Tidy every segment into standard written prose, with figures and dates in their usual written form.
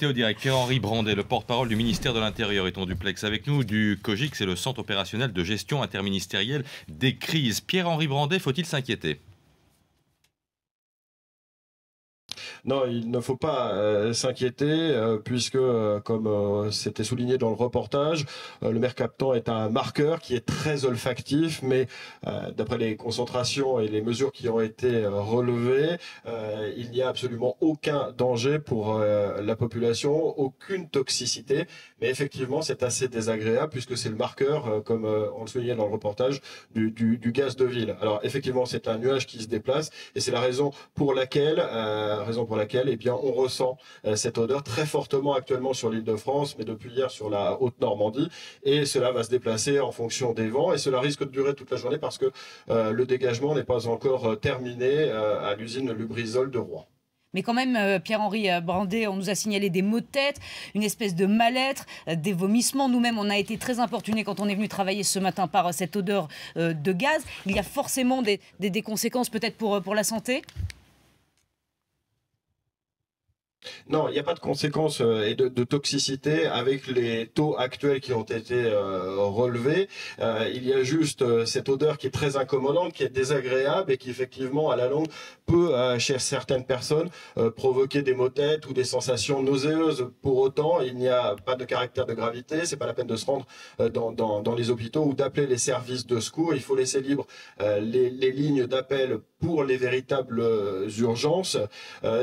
Au direct, Pierre-Henri Brandet, le porte-parole du ministère de l'Intérieur, est en duplex avec nous du COGIC, c'est le Centre opérationnel de gestion interministérielle des crises. Pierre-Henri Brandet, faut-il s'inquiéter ? Non, il ne faut pas s'inquiéter puisque, comme c'était souligné dans le reportage, le mercaptan est un marqueur qui est très olfactif, mais d'après les concentrations et les mesures qui ont été relevées, il n'y a absolument aucun danger pour la population, aucune toxicité. Mais effectivement, c'est assez désagréable puisque c'est le marqueur, comme on le soulignait dans le reportage, du gaz de ville. Alors effectivement, c'est un nuage qui se déplace et c'est la raison pour laquelle eh bien, on ressent cette odeur très fortement actuellement sur l'Île-de-France, mais depuis hier sur la Haute-Normandie. Et cela va se déplacer en fonction des vents et cela risque de durer toute la journée parce que le dégagement n'est pas encore terminé à l'usine Lubrizol de Rouen. Mais quand même, Pierre-Henri Brandet, on nous a signalé des maux de tête, une espèce de mal-être, des vomissements. Nous-mêmes, on a été très importunés quand on est venu travailler ce matin par cette odeur de gaz. Il y a forcément des conséquences peut-être pour la santé ? Non, il n'y a pas de conséquences et de toxicité avec les taux actuels qui ont été relevés. Il y a juste cette odeur qui est très incommodante, qui est désagréable et qui effectivement à la longue peut, chez certaines personnes, provoquer des maux de tête ou des sensations nauséeuses. Pour autant, il n'y a pas de caractère de gravité. C'est pas la peine de se rendre dans les hôpitaux ou d'appeler les services de secours. Il faut laisser libre les lignes d'appel pour les véritables urgences.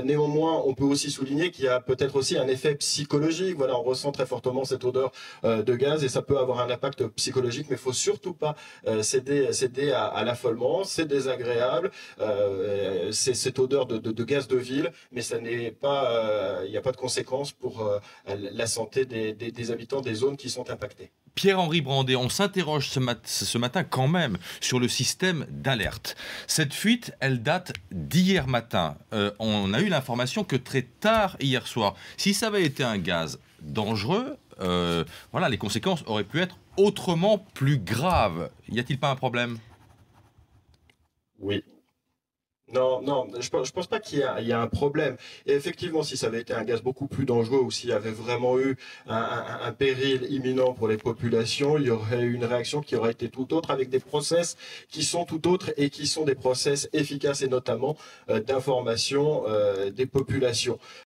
Néanmoins, on peut aussi souligner qu'il y a peut-être aussi un effet psychologique. Voilà, on ressent très fortement cette odeur de gaz et ça peut avoir un impact psychologique, mais il faut surtout pas céder à l'affolement. C'est désagréable, c'est cette odeur de gaz de ville, mais ça n'est pas, il n'y a pas de conséquences pour la santé des habitants des zones qui sont impactées. Pierre-Henri Brandet, on s'interroge ce matin quand même sur le système d'alerte. Cette fuite, elle date d'hier matin. On a eu l'information que très tard hier soir. Si ça avait été un gaz dangereux, voilà, les conséquences auraient pu être autrement plus graves. Y a-t-il pas un problème ? Oui. Non, je pense pas qu'il y a un problème. Et effectivement, si ça avait été un gaz beaucoup plus dangereux ou s'il y avait vraiment eu un péril imminent pour les populations, il y aurait eu une réaction qui aurait été tout autre avec des process qui sont tout autres et qui sont des process efficaces et notamment d'information des populations.